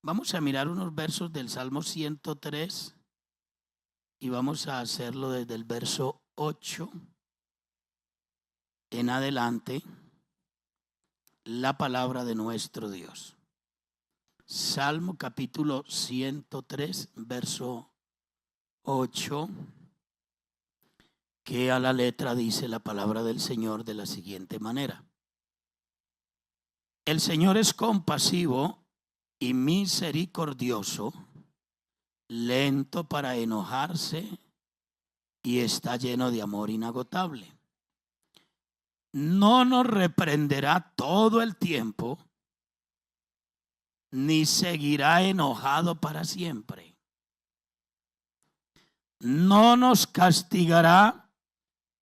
Vamos a mirar unos versos del Salmo 103 y vamos a hacerlo desde el verso 8 en adelante, la palabra de nuestro Dios. Salmo capítulo 103, verso 8, que a la letra dice la palabra del Señor de la siguiente manera. El Señor es compasivo y misericordioso, lento para enojarse y está lleno de amor inagotable. No nos reprenderá todo el tiempo, ni seguirá enojado para siempre. No nos castigará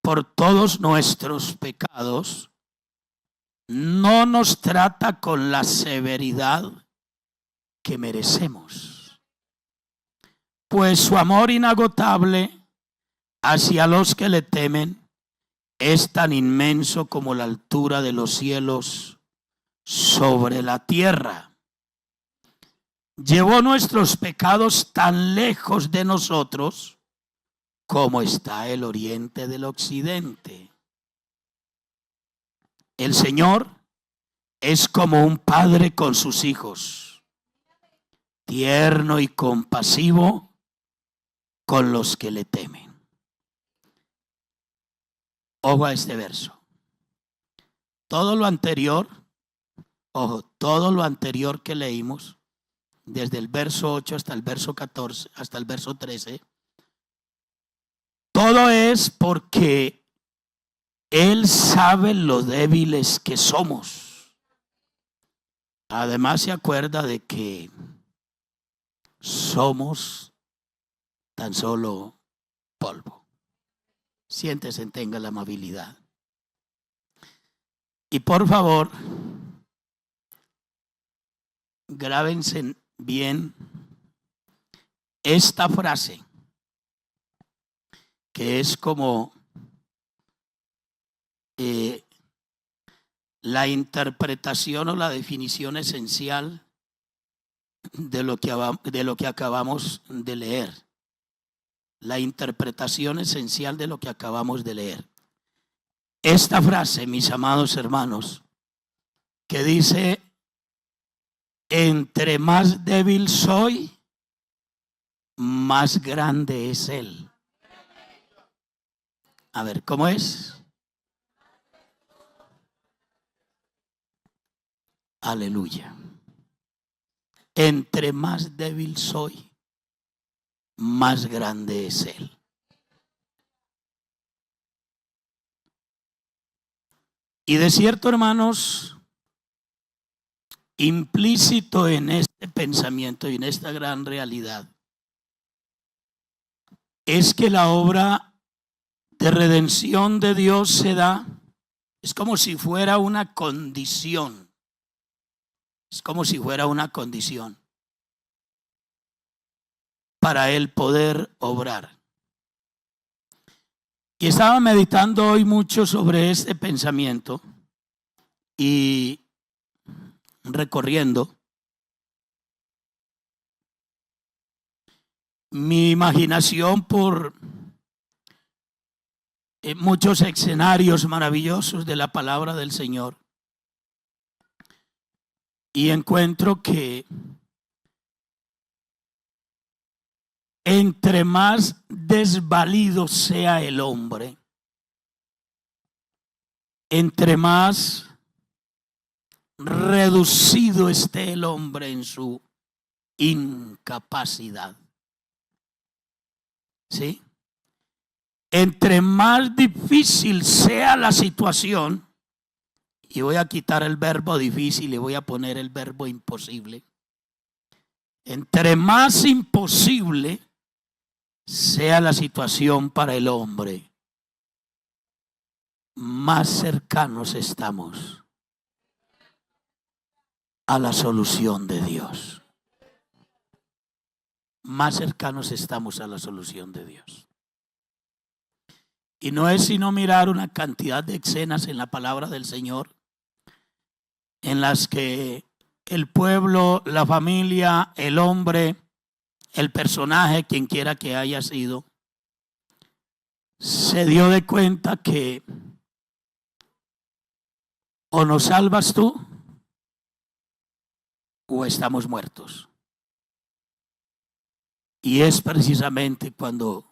por todos nuestros pecados, no nos trata con la severidad que merecemos, pues su amor inagotable hacia los que le temen es tan inmenso como la altura de los cielos sobre la tierra. Llevó nuestros pecados tan lejos de nosotros como está el oriente del occidente. El Señor es como un padre con sus hijos, tierno y compasivo con los que le temen. Ojo a este verso. Todo lo anterior que leímos, desde el verso 8 hasta el verso 14, hasta el verso 13, todo es porque Él sabe lo débiles que somos. Además se acuerda de que somos tan solo polvo. Siéntese, tenga la amabilidad. Y por favor, grábense bien esta frase, que es como la interpretación o la definición esencial de lo que acabamos de leer. La interpretación esencial de lo que acabamos de leer. Esta frase, mis amados hermanos, que dice: entre más débil soy, más grande es Él. A ver, ¿cómo es? Aleluya. Entre más débil soy, más grande es Él. Y de cierto, hermanos, implícito en este pensamiento y en esta gran realidad es que la obra de redención de Dios se da, es como si fuera una condición. Es como si fuera una condición para Él poder obrar. Y estaba meditando hoy mucho sobre este pensamiento y recorriendo mi imaginación por muchos escenarios maravillosos de la palabra del Señor. Y encuentro que entre más desvalido sea el hombre, entre más reducido esté el hombre en su incapacidad, ¿sí? Entre más difícil sea la situación, y voy a quitar el verbo difícil y voy a poner el verbo imposible. Entre más imposible sea la situación para el hombre, más cercanos estamos a la solución de Dios. Más cercanos estamos a la solución de Dios. Y no es sino mirar una cantidad de escenas en la palabra del Señor en las que el pueblo, la familia, el hombre, el personaje, quien quiera que haya sido, se dio de cuenta que o nos salvas tú o estamos muertos. Y es precisamente cuando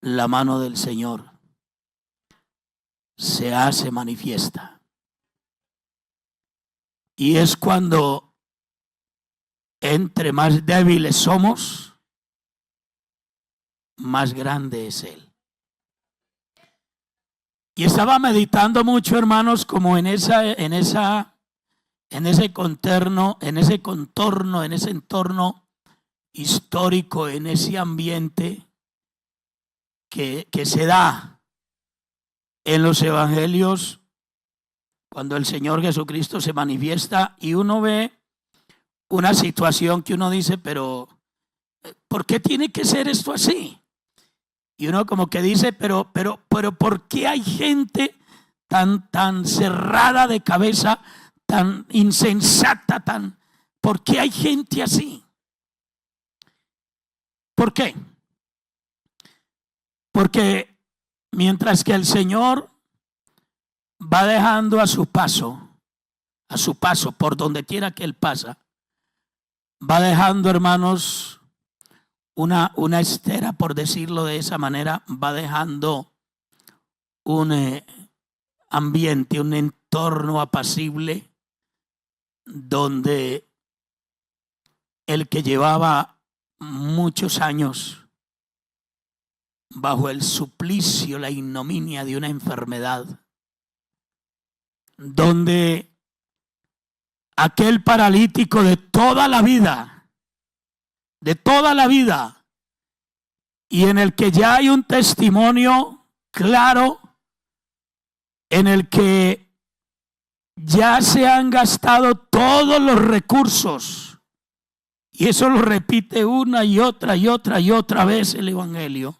la mano del Señor se hace manifiesta. Y es cuando entre más débiles somos, más grande es Él. Y estaba meditando mucho, hermanos, como en ese contorno, en ese entorno histórico, en ese ambiente que se da en los evangelios cuando el Señor Jesucristo se manifiesta y uno ve una situación que uno dice, pero ¿por qué tiene que ser esto así? Y uno como que dice, pero ¿por qué hay gente tan cerrada de cabeza, tan insensata, ¿por qué hay gente así? ¿Por qué? Porque mientras que el Señor va dejando a su paso, por donde quiera que Él pasa, va dejando, hermanos, una estera, por decirlo de esa manera, va dejando un ambiente, un entorno apacible donde el que llevaba muchos años bajo el suplicio, la ignominia de una enfermedad, donde aquel paralítico de toda la vida, y en el que ya hay un testimonio claro, en el que ya se han gastado todos los recursos, y eso lo repite una y otra vez el Evangelio,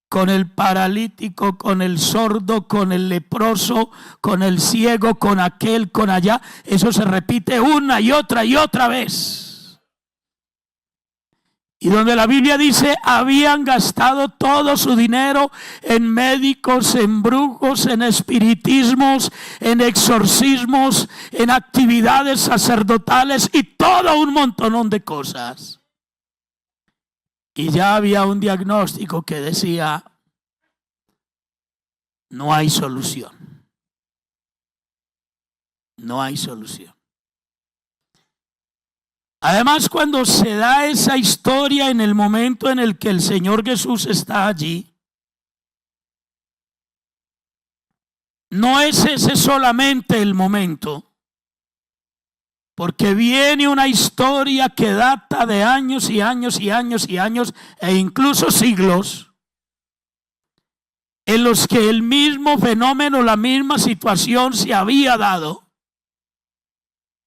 con el paralítico, con el sordo, con el leproso, con el ciego, con aquel, con allá. Eso se repite una y otra vez. Y donde la Biblia dice, habían gastado todo su dinero en médicos, en brujos, en espiritismos, en exorcismos, en actividades sacerdotales y todo un montonón de cosas. Y ya había un diagnóstico que decía, no hay solución. No hay solución. Además, cuando se da esa historia en el momento en el que el Señor Jesús está allí, no es ese solamente el momento, porque viene una historia que data de años y años e incluso siglos, en los que el mismo fenómeno, la misma situación se había dado.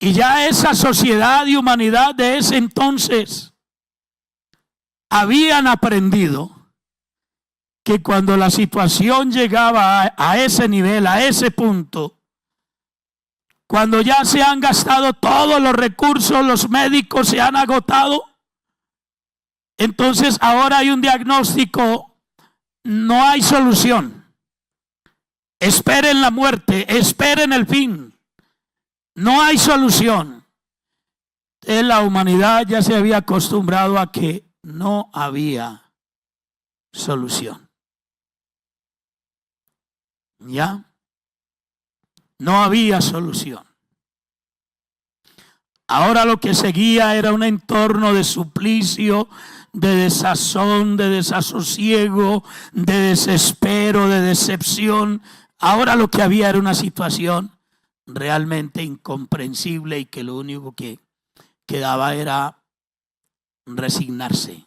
Y ya esa sociedad y humanidad de ese entonces habían aprendido que cuando la situación llegaba a ese nivel, a ese punto, cuando ya se han gastado todos los recursos, los médicos se han agotado, entonces ahora hay un diagnóstico, no hay solución. Esperen la muerte, esperen el fin. No hay solución. La humanidad ya se había acostumbrado a que no había solución. ¿Ya? No había solución. Ahora lo que seguía era un entorno de suplicio, de desazón, de desasosiego, de desespero, de decepción. Ahora lo que había era una situación realmente incomprensible y que lo único que quedaba era resignarse.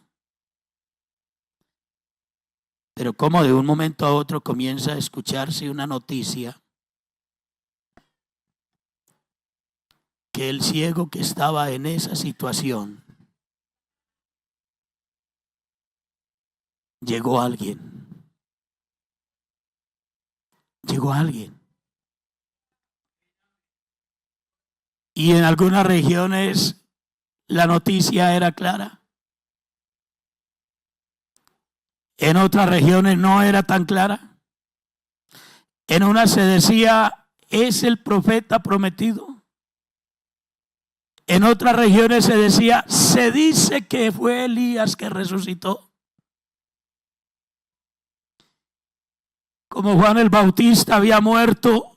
Pero como de un momento a otro comienza a escucharse una noticia que el ciego que estaba en esa situación, llegó alguien. Y en algunas regiones la noticia era clara. En otras regiones no era tan clara. En una se decía, es el profeta prometido. En otras regiones se decía, se dice que fue Elías que resucitó. Como Juan el Bautista había muerto.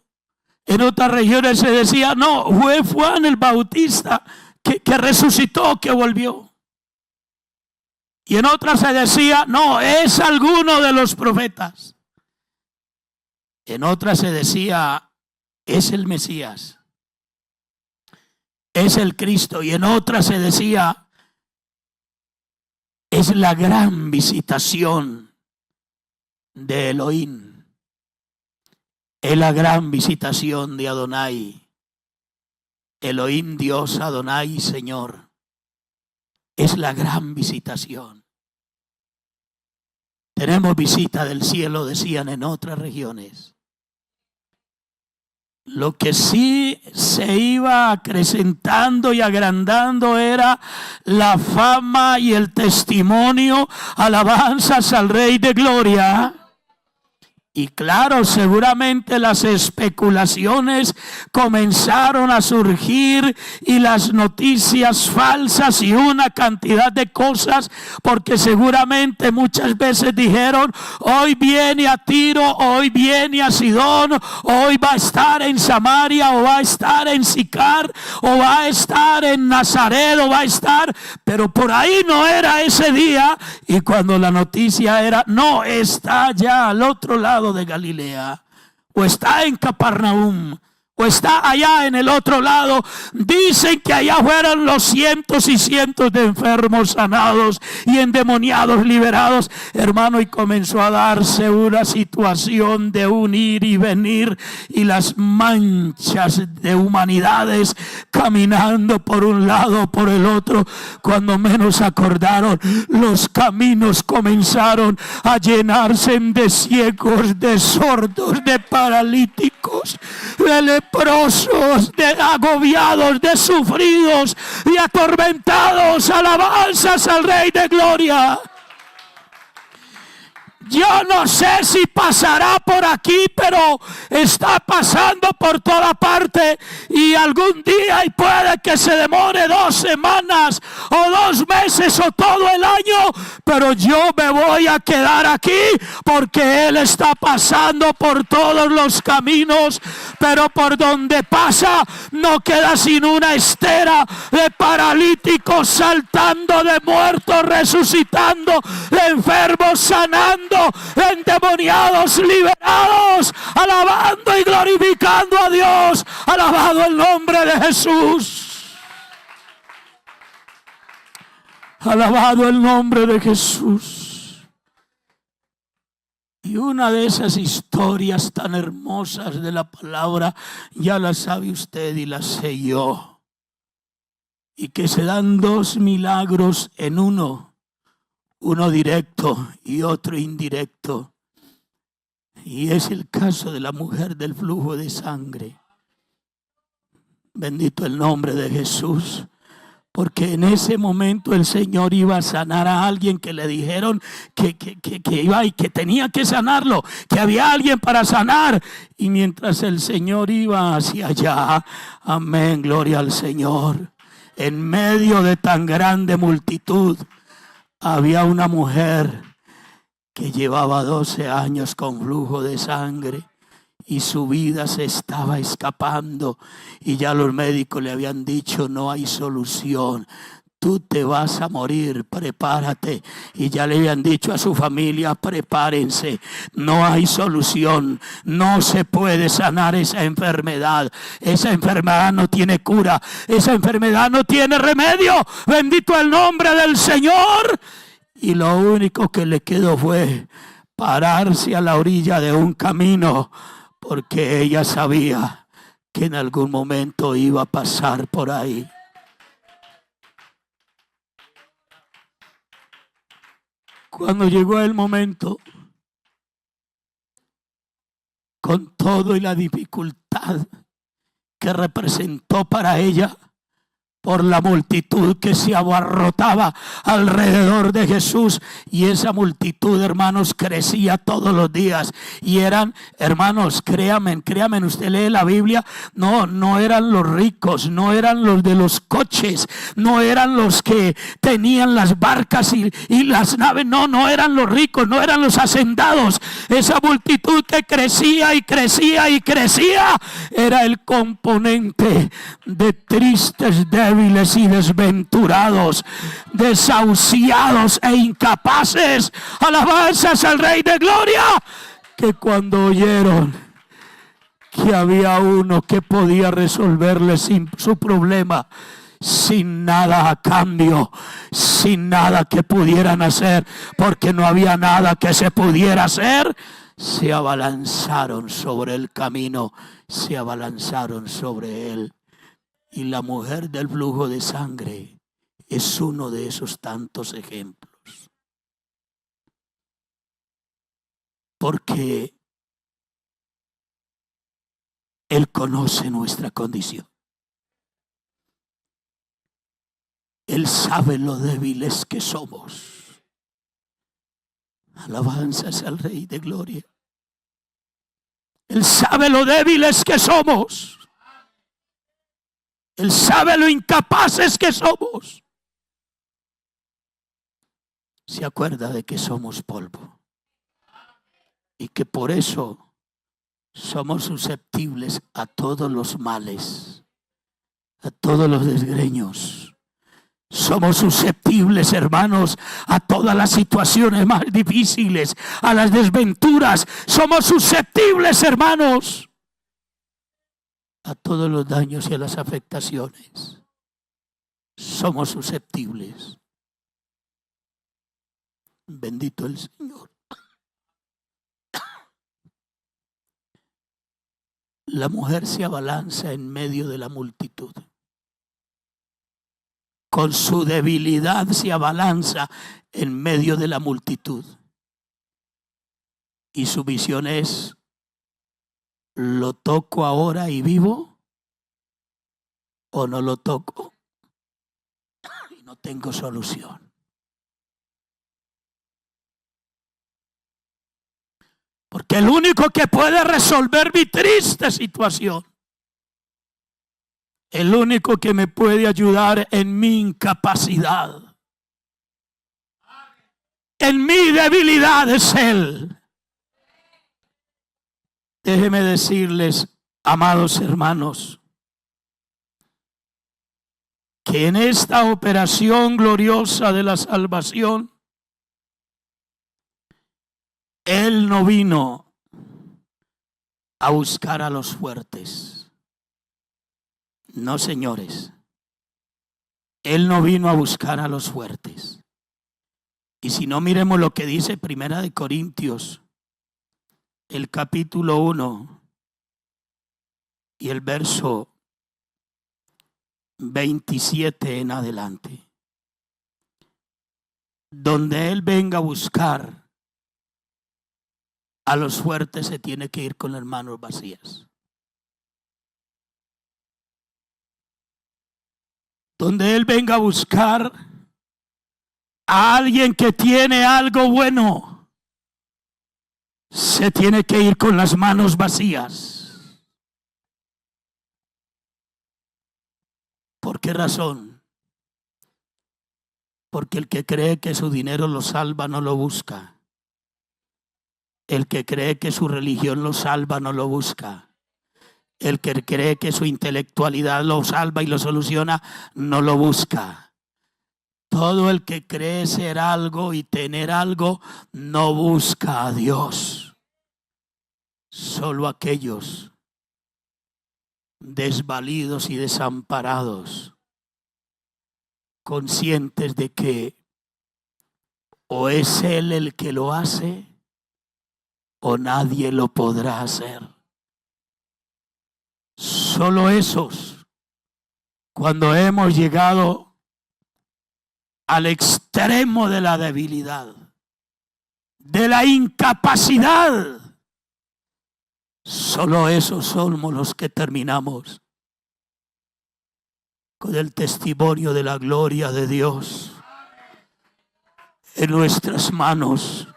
En otras regiones se decía, no, fue Juan el Bautista que resucitó, que volvió. Y en otras se decía, no, es alguno de los profetas. En otras se decía, es el Mesías, es el Cristo. Y en otras se decía, es la gran visitación de Elohim, es la gran visitación de Adonai. Elohim, Dios, Adonai, Señor. Es la gran visitación. Tenemos visita del cielo, decían en otras regiones. Lo que sí se iba acrecentando y agrandando era la fama y el testimonio, alabanzas al Rey de Gloria. Y claro, seguramente las especulaciones comenzaron a surgir y las noticias falsas y una cantidad de cosas, porque seguramente muchas veces dijeron, hoy viene a Tiro, hoy viene a Sidón, hoy va a estar en Samaria, o va a estar en Sicar, o va a estar en Nazaret, o va a estar, pero por ahí no era ese día. Y cuando la noticia era, no, está ya al otro lado de Galilea, o está en Capernaum, o está allá en el otro lado. Dicen que allá fueron los cientos y cientos de enfermos sanados y endemoniados liberados, hermano, y comenzó a darse una situación de un ir y venir, y las manchas de humanidades caminando por un lado, por el otro. Cuando menos acordaron, los caminos comenzaron a llenarse de ciegos, de sordos, de paralíticos, de leprosos, de agobiados, de sufridos y atormentados. Alabanzas al Rey de Gloria. Yo no sé si pasará por aquí, pero está pasando por toda parte, y algún día, y puede que se demore 2 semanas o 2 meses o todo el año, pero yo me voy a quedar aquí porque Él está pasando por todos los caminos. Pero por donde pasa no queda sin una estera de paralíticos saltando, de muertos resucitando, de enfermos sanando, endemoniados liberados, alabando y glorificando a Dios. Alabado el nombre de Jesús. Alabado el nombre de Jesús. Y una de esas historias tan hermosas de la palabra, ya la sabe usted y la sé yo. Y que se dan 2 milagros en uno directo y otro indirecto. Y es el caso de la mujer del flujo de sangre. Bendito el nombre de Jesús. Porque en ese momento el Señor iba a sanar a alguien que le dijeron que iba y que tenía que sanarlo, que había alguien para sanar. Y mientras el Señor iba hacia allá, amén, gloria al Señor, en medio de tan grande multitud, había una mujer que llevaba 12 años con flujo de sangre. Y su vida se estaba escapando, y ya los médicos le habían dicho, no hay solución, tú te vas a morir, prepárate. Y ya le habían dicho a su familia, prepárense, no hay solución, no se puede sanar esa enfermedad no tiene cura, esa enfermedad no tiene remedio. Bendito el nombre del Señor. Y lo único que le quedó fue pararse a la orilla de un camino, porque ella sabía que en algún momento iba a pasar por ahí. Cuando llegó el momento, con todo y la dificultad que representó para ella? Por la multitud que se abarrotaba alrededor de Jesús. Y esa multitud, hermanos, crecía todos los días. Y eran, hermanos, créanme, usted lee la Biblia, no eran los ricos, no eran los de los coches, no eran los que tenían las barcas y las naves, no eran los ricos, no eran los hacendados. Esa multitud que crecía y crecía y crecía era el componente de tristes, débiles y desventurados, desahuciados e incapaces. Alabanzas al Rey de Gloria, que cuando oyeron que había uno que podía resolverle su problema sin nada a cambio, sin nada que pudieran hacer, porque no había nada que se pudiera hacer, se abalanzaron sobre el camino, se abalanzaron sobre él. Y la mujer del flujo de sangre es uno de esos tantos ejemplos. Porque Él conoce nuestra condición. Él sabe lo débiles que somos. Alabanzas al Rey de Gloria. Él sabe lo débiles que somos. Él sabe lo incapaces que somos. Se acuerda de que somos polvo y que por eso somos susceptibles a todos los males, a todos los desgreños. Somos susceptibles, hermanos, a todas las situaciones más difíciles, a las desventuras. Somos susceptibles, hermanos, a todos los daños y a las afectaciones. Somos susceptibles. Bendito el Señor. La mujer se abalanza en medio de la multitud. Con su debilidad se abalanza en medio de la multitud. Y su visión es: ¿lo toco ahora y vivo? ¿O no lo toco y no tengo solución? Porque el único que puede resolver mi triste situación, el único que me puede ayudar en mi incapacidad, en mi debilidad, es Él. Déjeme decirles, amados hermanos, que en esta operación gloriosa de la salvación, Él no vino a buscar a los fuertes. No, señores. Él no vino a buscar a los fuertes. Y si no, miremos lo que dice Primera de Corintios, el capítulo 1 y el verso 27 en adelante. Donde Él venga a buscar a los fuertes, se tiene que ir con las manos vacías. Donde Él venga a buscar a alguien que tiene algo bueno, se tiene que ir con las manos vacías. ¿Por qué razón? Porque el que cree que su dinero lo salva no lo busca. El que cree que su religión lo salva no lo busca. El que cree que su intelectualidad lo salva y lo soluciona no lo busca. Todo el que cree ser algo y tener algo no busca a Dios. Solo aquellos desvalidos y desamparados, conscientes de que o es Él el que lo hace o nadie lo podrá hacer. Solo esos, cuando hemos llegado al extremo de la debilidad, de la incapacidad, solo esos somos los que terminamos con el testimonio de la gloria de Dios en nuestras manos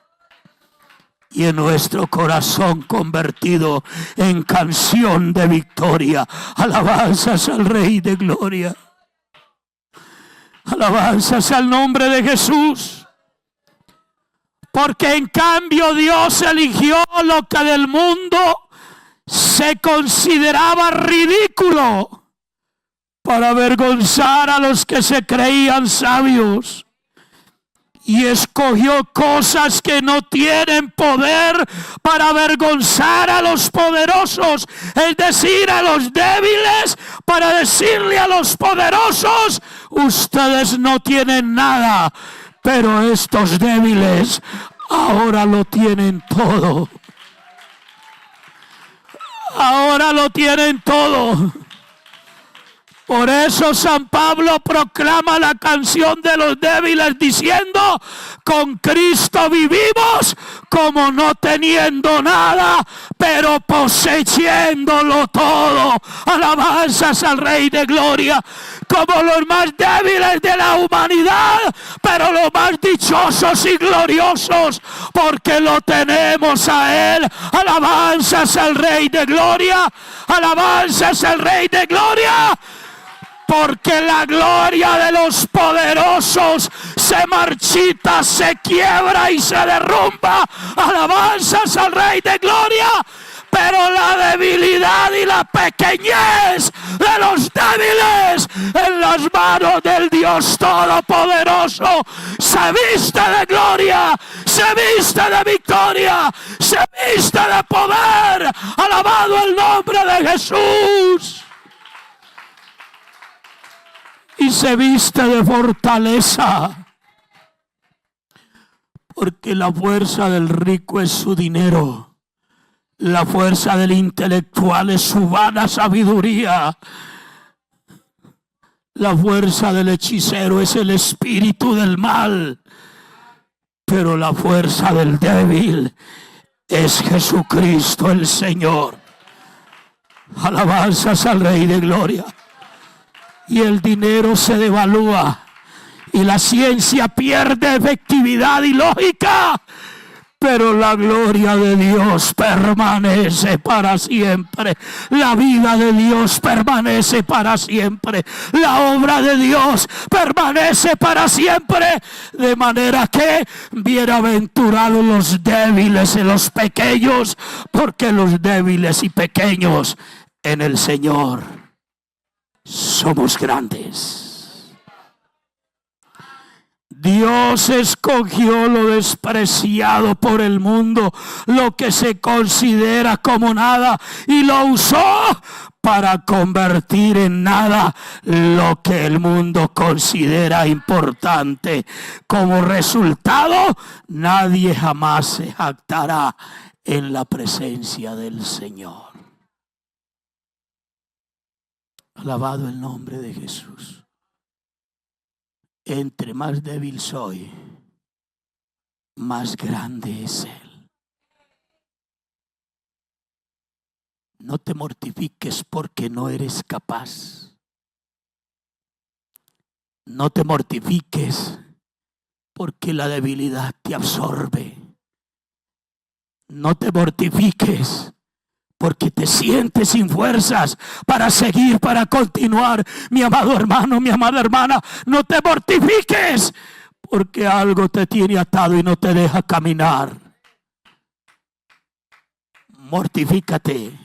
y en nuestro corazón convertido en canción de victoria. Alabanzas al Rey de Gloria. Alabanzas al nombre de Jesús. Porque en cambio Dios eligió lo que del mundo se consideraba ridículo para avergonzar a los que se creían sabios. Y escogió cosas que no tienen poder para avergonzar a los poderosos, es decir, a los débiles, para decirle a los poderosos: ustedes no tienen nada, pero estos débiles ahora lo tienen todo. Ahora lo tienen todo. Por eso San Pablo proclama la canción de los débiles diciendo: con Cristo vivimos como no teniendo nada, pero poseyéndolo todo. Alabanzas al Rey de Gloria. Como los más débiles de la humanidad, pero los más dichosos y gloriosos, porque lo tenemos a Él. Alabanzas al Rey de Gloria. Alabanzas al Rey de Gloria. Porque la gloria de los poderosos se marchita, se quiebra y se derrumba. Alabanzas al Rey de Gloria. Pero la debilidad y la pequeñez de los débiles en las manos del Dios Todopoderoso se viste de gloria, se viste de victoria, se viste de poder. Alabado el nombre de Jesús. Y se viste de fortaleza, porque la fuerza del rico es su dinero, la fuerza del intelectual es su vana sabiduría, la fuerza del hechicero es el espíritu del mal, pero la fuerza del débil es Jesucristo el Señor. Alabanzas al Rey de Gloria. Y el dinero se devalúa y la ciencia pierde efectividad y lógica, pero la gloria de Dios permanece para siempre. La vida de Dios permanece para siempre. La obra de Dios permanece para siempre. De manera que bienaventurados los débiles y los pequeños, porque los débiles y pequeños en el Señor somos grandes. Dios escogió lo despreciado por el mundo, lo que se considera como nada, y lo usó para convertir en nada lo que el mundo considera importante. Como resultado, nadie jamás se jactará en la presencia del Señor. Alabado el nombre de Jesús. Entre más débil soy, más grande es Él. No te mortifiques porque no eres capaz. No te mortifiques porque la debilidad te absorbe. No te mortifiques porque te sientes sin fuerzas para seguir, para continuar. Mi amado hermano, mi amada hermana, no te mortifiques porque algo te tiene atado y no te deja caminar. Mortifícate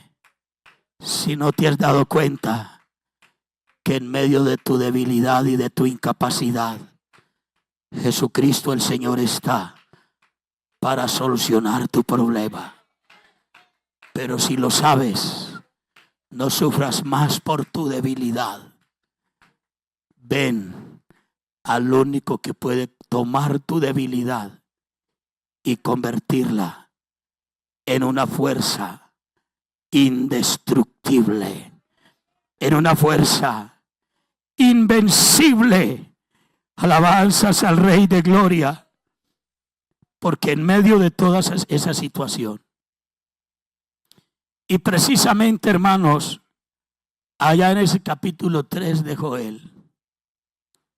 si no te has dado cuenta que en medio de tu debilidad y de tu incapacidad, Jesucristo el Señor está para solucionar tu problema. Pero si lo sabes, no sufras más por tu debilidad. Ven al único que puede tomar tu debilidad y convertirla en una fuerza indestructible, en una fuerza invencible. Alabanzas al Rey de Gloria. Porque en medio de toda esa situación, y precisamente, hermanos, allá en ese capítulo 3 de Joel,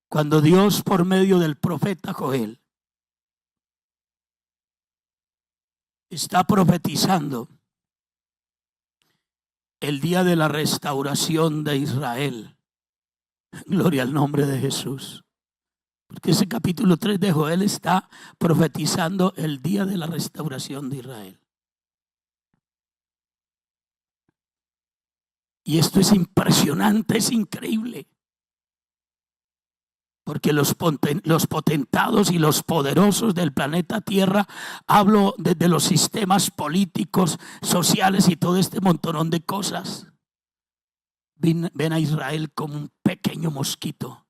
Cuando Dios, por medio del profeta Joel, está profetizando el día de la restauración de Israel. Gloria al nombre de Jesús. Porque ese capítulo 3 de Joel está profetizando el día de la restauración de Israel. Y esto es impresionante, es increíble. Porque los potentados y los poderosos del planeta Tierra, hablo desde los sistemas políticos, sociales y todo este montonón de cosas, ven a Israel como un pequeño mosquito,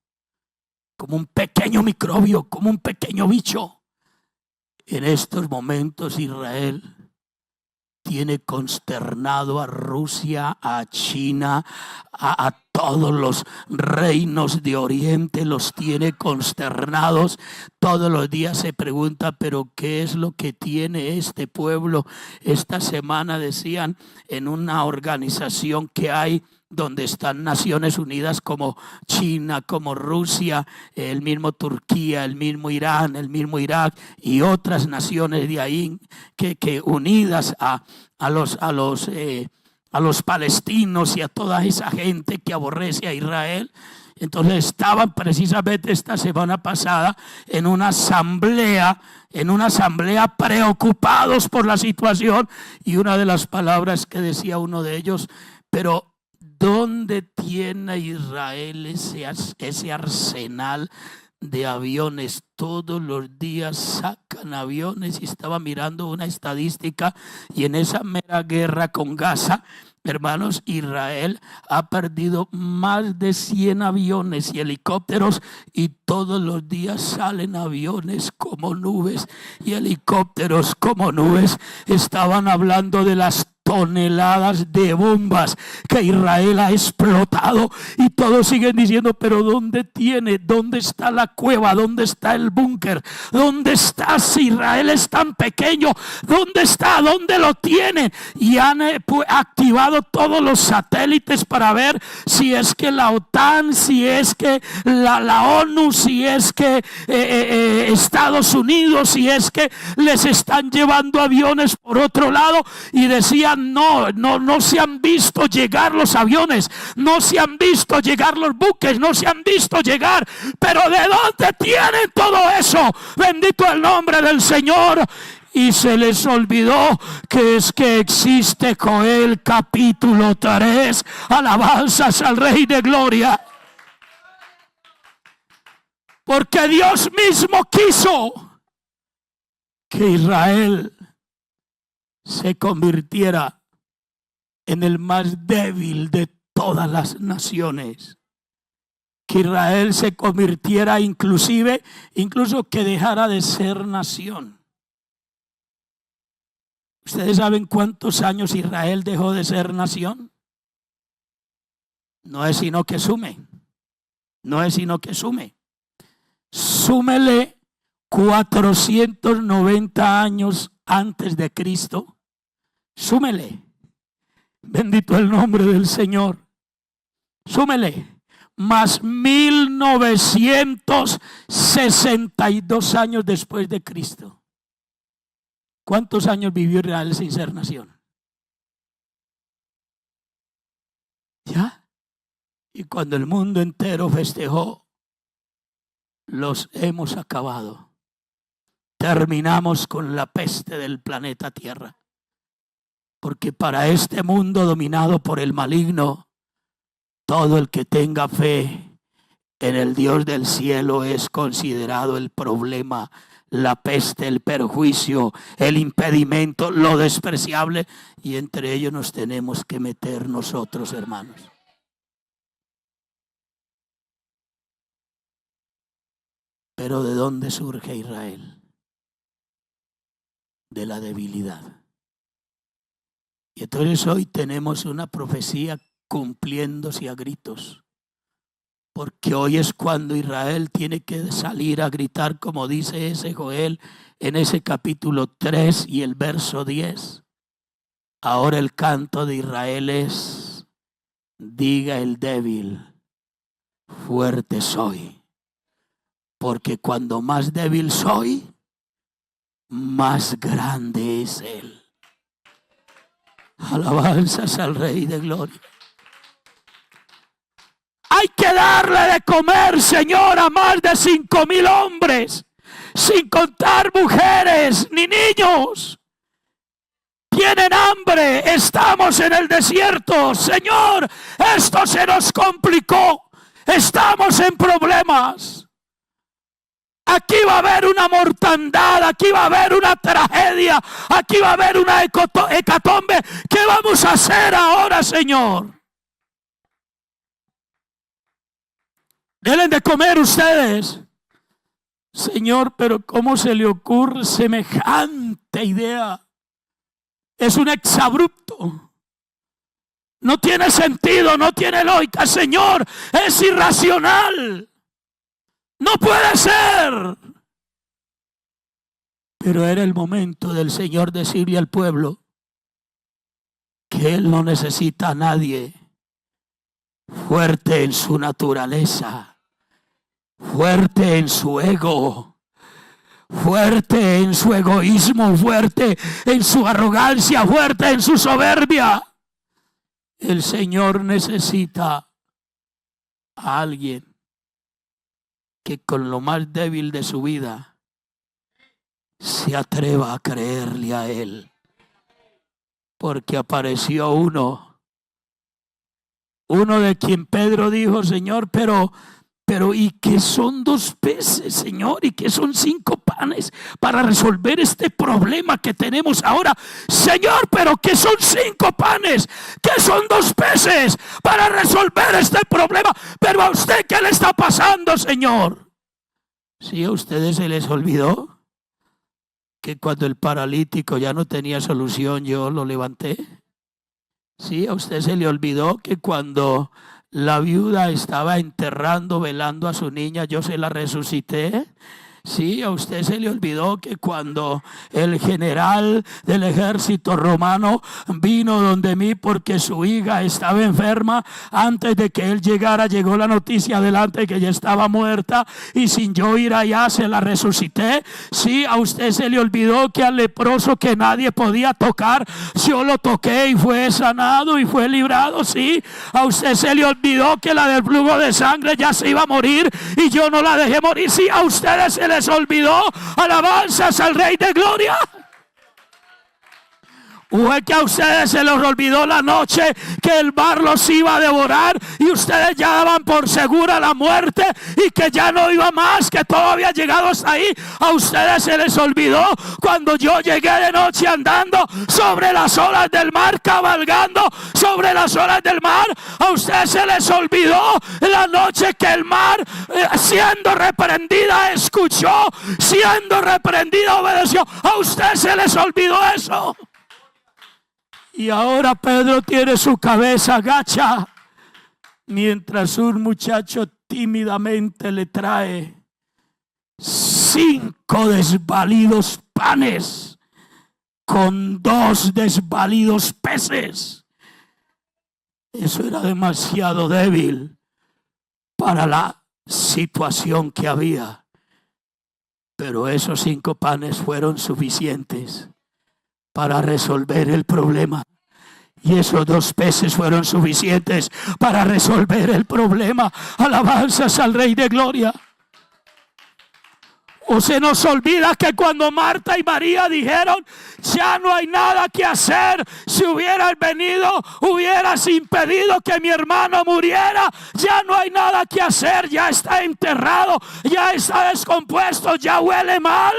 como un pequeño microbio, como un pequeño bicho. En estos momentos Israel tiene consternado a Rusia, a China, a todos los reinos de Oriente, los tiene consternados. Todos los días se pregunta, pero ¿qué es lo que tiene este pueblo? Esta semana decían en una organización que hay, donde están Naciones Unidas, como China, como Rusia, el mismo Turquía, el mismo Irán, el mismo Irak y otras naciones de ahí que unidas a los palestinos y a toda esa gente que aborrece a Israel. Entonces estaban precisamente esta semana pasada en una asamblea preocupados por la situación, y una de las palabras que decía uno de ellos, pero ¿dónde tiene Israel ese arsenal de aviones? Todos los días sacan aviones, y estaba mirando una estadística, y en esa mera guerra con Gaza, hermanos, Israel ha perdido más de 100 aviones y helicópteros, y todos los días salen aviones como nubes y helicópteros como nubes. Estaban hablando de las toneladas de bombas que Israel ha explotado, y todos siguen diciendo, pero ¿dónde está la cueva? ¿Dónde está el búnker? ¿Dónde está? Si Israel es tan pequeño, ¿dónde está? ¿Dónde lo tienen? Y han activado todos los satélites para ver si es que la OTAN, si es que la ONU, si es que Estados Unidos, si es que les están llevando aviones por otro lado. Y decían, no se han visto llegar los aviones, no se han visto llegar los buques, no se han visto llegar. Pero ¿de dónde tienen todo eso? Bendito el nombre del Señor. Y se les olvidó que es que existe Joel capítulo 3. Alabanzas al Rey de Gloria. Porque Dios mismo quiso que Israel se convirtiera en el más débil de todas las naciones. Que Israel se convirtiera incluso que dejara de ser nación. ¿Ustedes saben cuántos años Israel dejó de ser nación? No es sino que sume. Súmele 490 años antes de Cristo. Súmele. Bendito el nombre del Señor. Súmele. Más 1962 años después de Cristo. ¿Cuántos años vivió Israel sin ser nación? ¿Ya? Y cuando el mundo entero festejó, los hemos acabado. Terminamos con la peste del planeta Tierra. Porque para este mundo dominado por el maligno, todo el que tenga fe en el Dios del cielo es considerado el problema, la peste, el perjuicio, el impedimento, lo despreciable. Y entre ellos nos tenemos que meter nosotros, hermanos. Pero ¿de dónde surge Israel? De la debilidad. Y entonces hoy tenemos una profecía cumpliéndose a gritos. Porque hoy es cuando Israel tiene que salir a gritar, como dice ese Joel en ese capítulo 3 y el verso 10. Ahora el canto de Israel es: diga el débil, fuerte soy. Porque cuando más débil soy, más grande es Él. Alabanzas al Rey de Gloria. Hay que darle de comer, Señor, a más de 5,000 hombres, sin contar mujeres ni niños. Tienen hambre, estamos en el desierto. Señor, esto se nos complicó. Estamos en problemas. Aquí va a haber una mortandad, aquí va a haber una tragedia, aquí va a haber una hecatombe. ¿Qué vamos a hacer ahora, Señor? Denle de comer ustedes. Señor, pero ¿cómo se le ocurre semejante idea? Es un exabrupto. No tiene sentido, no tiene lógica, Señor. Es irracional. No puede ser. Pero era el momento del Señor decirle al pueblo que Él no necesita a nadie fuerte en su naturaleza, fuerte en su ego, fuerte en su egoísmo, fuerte en su arrogancia, fuerte en su soberbia. El Señor necesita a alguien que con lo más débil de su vida se atreva a creerle a Él. Porque apareció uno de quien Pedro dijo: Señor, pero ¿y qué son 2 peces, Señor? ¿Y qué son 5 panes para resolver este problema que tenemos ahora? Señor, pero ¿qué son 5 panes? ¿Qué son 2 peces para resolver este problema? Pero ¿a usted qué le está pasando, Señor? ¿Sí a ustedes se les olvidó que cuando el paralítico ya no tenía solución, yo lo levanté? ¿Sí a usted se le olvidó que cuando la viuda estaba enterrando, velando a su niña, yo se la resucité? Sí, a usted se le olvidó que cuando el general del ejército romano vino donde mí porque su hija estaba enferma, antes de que él llegara llegó la noticia adelante que ella estaba muerta y sin yo ir allá se la resucité. Sí, a usted se le olvidó que al leproso que nadie podía tocar, yo lo toqué y fue sanado y fue librado. Sí, a usted se le olvidó que la del flujo de sangre ya se iba a morir y yo no la dejé morir. Sí, a ustedes se les olvidó. Alabanzas al Rey de Gloria. ¿O es que a ustedes se les olvidó la noche que el mar los iba a devorar y ustedes ya daban por segura la muerte y que ya no iba más, que todo había llegado hasta ahí? A ustedes se les olvidó cuando yo llegué de noche andando sobre las olas del mar, cabalgando sobre las olas del mar. A ustedes se les olvidó la noche que el mar, siendo reprendida, escuchó, siendo reprendida, obedeció. A ustedes se les olvidó eso. Y ahora Pedro tiene su cabeza agacha mientras un muchacho tímidamente le trae 5 desvalidos panes con 2 desvalidos peces. Eso era demasiado débil para la situación que había. Pero esos 5 panes fueron suficientes para resolver el problema. Y esos 2 peces fueron suficientes para resolver el problema. Alabanzas al Rey de Gloria. O se nos olvida que cuando Marta y María dijeron: ya no hay nada que hacer, si hubieras venido, hubieras impedido que mi hermano muriera. Ya no hay nada que hacer, ya está enterrado, ya está descompuesto, ya huele mal.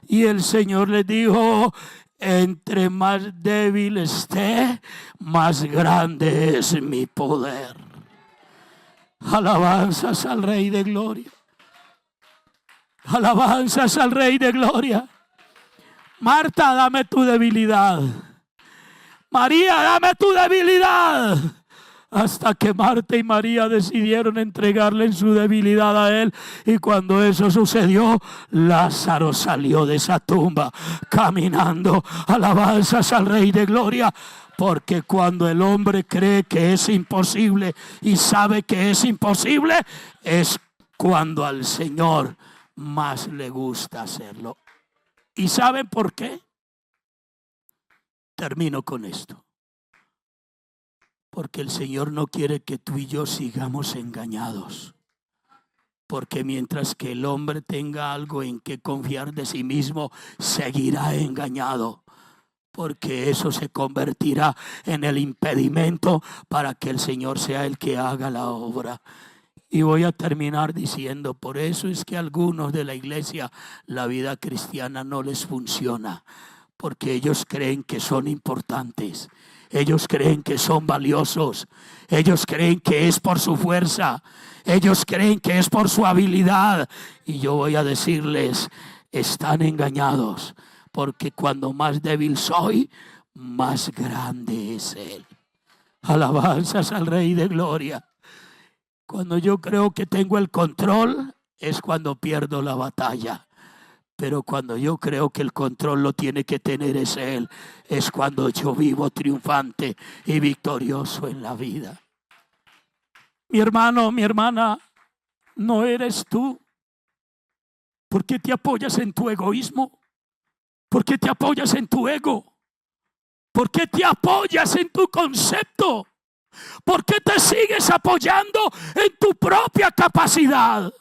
Y el Señor les dijo: entre más débil esté, más grande es mi poder. Alabanzas al Rey de Gloria. Alabanzas al Rey de Gloria. Marta, dame tu debilidad. María, dame tu debilidad. Hasta que Marta y María decidieron entregarle en su debilidad a Él. Y cuando eso sucedió, Lázaro salió de esa tumba caminando. Alabanzas al Rey de Gloria. Porque cuando el hombre cree que es imposible y sabe que es imposible, es cuando al Señor más le gusta hacerlo. ¿Y saben por qué? Termino con esto. Porque el Señor no quiere que tú y yo sigamos engañados. Porque mientras que el hombre tenga algo en que confiar de sí mismo, seguirá engañado. Porque eso se convertirá en el impedimento para que el Señor sea el que haga la obra. Y voy a terminar diciendo, por eso es que a algunos de la iglesia la vida cristiana no les funciona. Porque ellos creen que son importantes. Ellos creen que son valiosos. Ellos creen que es por su fuerza. Ellos creen que es por su habilidad. Y yo voy a decirles, están engañados. Porque cuando más débil soy, más grande es Él. Alabanzas al Rey de Gloria. Cuando yo creo que tengo el control, es cuando pierdo la batalla. Pero cuando yo creo que el control lo tiene que tener es Él, es cuando yo vivo triunfante y victorioso en la vida. Mi hermano, mi hermana, no eres tú. ¿Por qué te apoyas en tu egoísmo? ¿Por qué te apoyas en tu ego? ¿Por qué te apoyas en tu concepto? ¿Por qué te sigues apoyando en tu propia capacidad?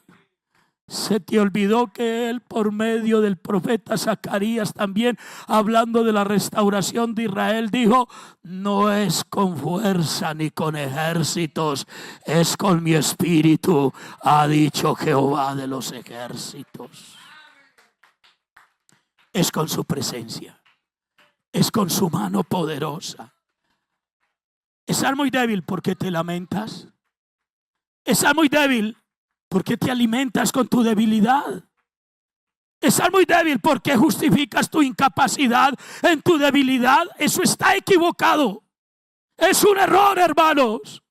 Se te olvidó que Él, por medio del profeta Zacarías, también hablando de la restauración de Israel, dijo: no es con fuerza ni con ejércitos, es con mi espíritu, ha dicho Jehová de los ejércitos. Es con su presencia, es con su mano poderosa. Estás muy débil porque te lamentas. Estás muy débil porque te alimentas con tu debilidad. Estás muy débil porque justificas tu incapacidad en tu debilidad. Eso está equivocado. Es un error, hermanos.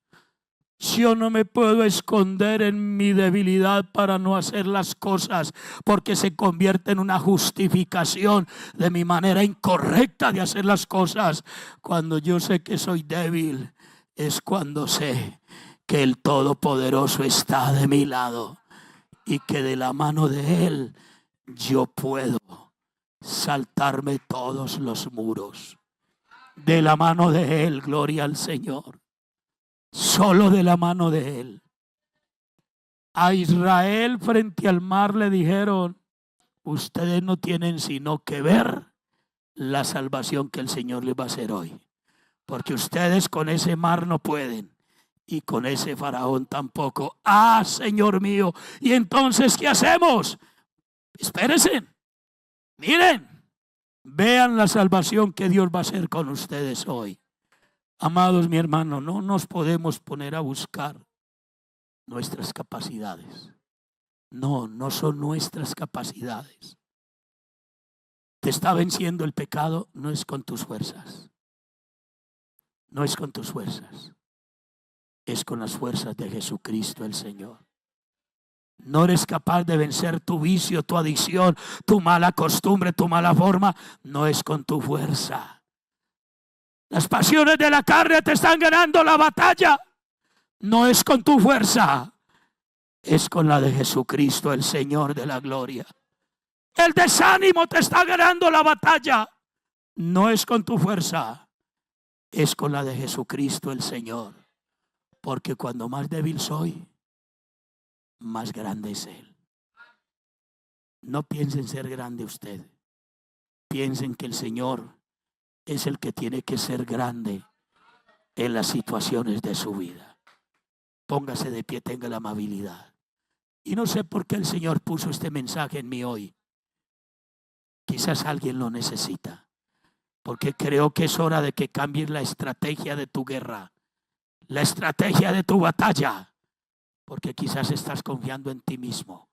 Yo no me puedo esconder en mi debilidad para no hacer las cosas, porque se convierte en una justificación de mi manera incorrecta de hacer las cosas. Cuando yo sé que soy débil, es cuando sé que el Todopoderoso está de mi lado y que de la mano de Él yo puedo saltarme todos los muros. De la mano de Él, gloria al Señor. Solo de la mano de Él. A Israel frente al mar le dijeron: ustedes no tienen sino que ver la salvación que el Señor les va a hacer hoy. Porque ustedes con ese mar no pueden. Y con ese faraón tampoco. Ah, Señor mío. ¿Y entonces qué hacemos? Espérense. Miren. Vean la salvación que Dios va a hacer con ustedes hoy. Amados, mi hermano, no nos podemos poner a buscar nuestras capacidades. No, no son nuestras capacidades. Te está venciendo el pecado, no es con tus fuerzas. No es con tus fuerzas. Es con las fuerzas de Jesucristo el Señor. No eres capaz de vencer tu vicio, tu adicción, tu mala costumbre, tu mala forma. No es con tu fuerza. Las pasiones de la carne te están ganando la batalla. No es con tu fuerza. Es con la de Jesucristo, el Señor de la gloria. El desánimo te está ganando la batalla. No es con tu fuerza. Es con la de Jesucristo, el Señor. Porque cuando más débil soy, más grande es Él. No piensen ser grande usted. Piensen que el Señor es el que tiene que ser grande en las situaciones de su vida. Póngase de pie, tenga la amabilidad. Y no sé por qué el Señor puso este mensaje en mí hoy. Quizás alguien lo necesita. Porque creo que es hora de que cambies la estrategia de tu guerra. La estrategia de tu batalla. Porque quizás estás confiando en ti mismo.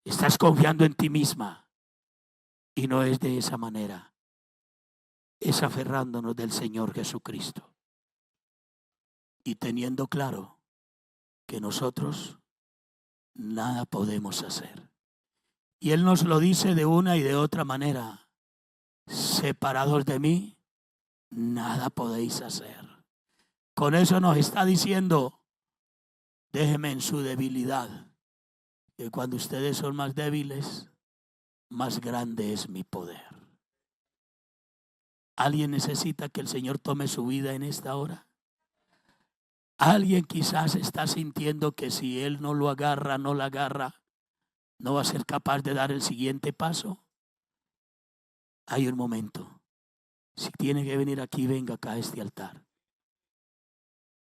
Estás confiando en ti misma. Y no es de esa manera. Es aferrándonos del Señor Jesucristo. Y teniendo claro que nosotros nada podemos hacer. Y Él nos lo dice de una y de otra manera. Separados de mí, nada podéis hacer. Con eso nos está diciendo: déjeme en su debilidad que cuando ustedes son más débiles, más grande es mi poder. ¿Alguien necesita que el Señor tome su vida en esta hora? Alguien quizás está sintiendo que si Él no lo agarra, no la agarra, no va a ser capaz de dar el siguiente paso. Hay un momento. Si tiene que venir aquí, venga acá a este altar.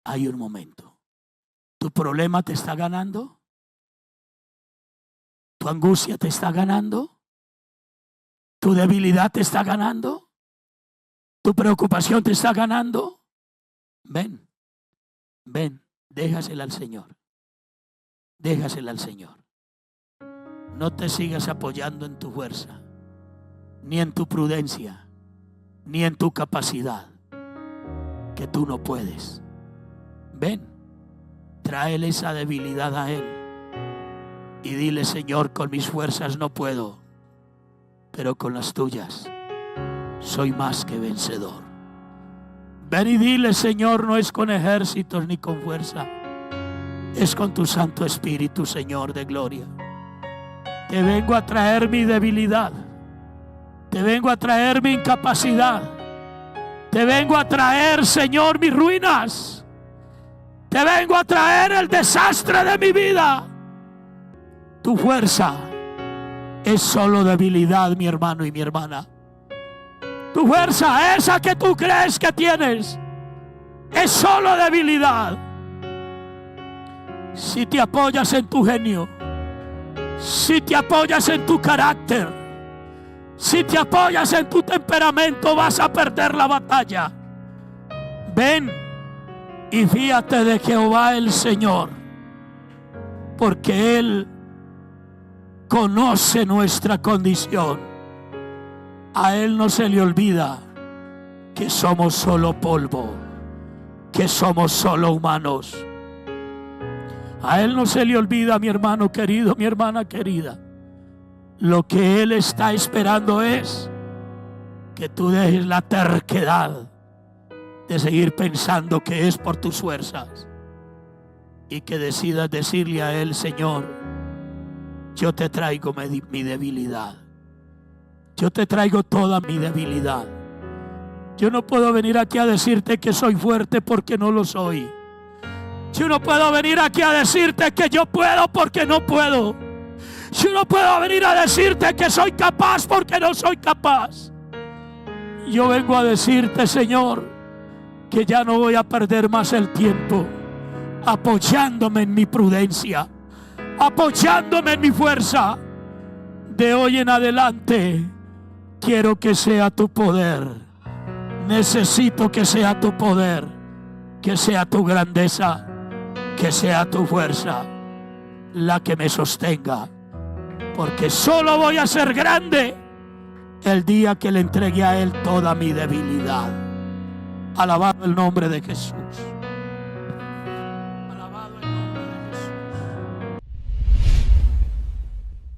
Hay un momento. ¿Tu problema te está ganando? ¿Tu angustia te está ganando? ¿Tu debilidad te está ganando? ¿Tu preocupación te está ganando? Ven, ven, déjasela al Señor. Déjasela al Señor. No te sigas apoyando en tu fuerza, ni en tu prudencia, ni en tu capacidad, que tú no puedes. Ven, tráele esa debilidad a Él y dile: Señor, con mis fuerzas no puedo, pero con las tuyas soy más que vencedor. Ven y dile: Señor, no es con ejércitos ni con fuerza, es con tu Santo Espíritu, Señor de gloria. Te vengo a traer mi debilidad, te vengo a traer mi incapacidad, te vengo a traer, Señor, mis ruinas, te vengo a traer el desastre de mi vida. Tu fuerza es solo debilidad, mi hermano y mi hermana. Tu fuerza, esa que tú crees que tienes, es solo debilidad. Si te apoyas en tu genio, si te apoyas en tu carácter, si te apoyas en tu temperamento, vas a perder la batalla. Ven y fíjate de Jehová el Señor, porque Él conoce nuestra condición. A Él no se le olvida que somos solo polvo, que somos solo humanos. A Él no se le olvida, mi hermano querido, mi hermana querida. Lo que Él está esperando es que tú dejes la terquedad de seguir pensando que es por tus fuerzas y que decidas decirle a Él: Señor, yo te traigo mi debilidad. Yo te traigo toda mi debilidad. Yo no puedo venir aquí a decirte que soy fuerte porque no lo soy. Yo no puedo venir aquí a decirte que yo puedo porque no puedo. Yo no puedo venir a decirte que soy capaz porque no soy capaz. Yo vengo a decirte, Señor, que ya no voy a perder más el tiempo apoyándome en mi prudencia, apoyándome en mi fuerza. De hoy en adelante quiero que sea tu poder. Necesito que sea tu poder, que sea tu grandeza, que sea tu fuerza la que me sostenga, porque solo voy a ser grande el día que le entregue a Él toda mi debilidad. Alabado el nombre de Jesús.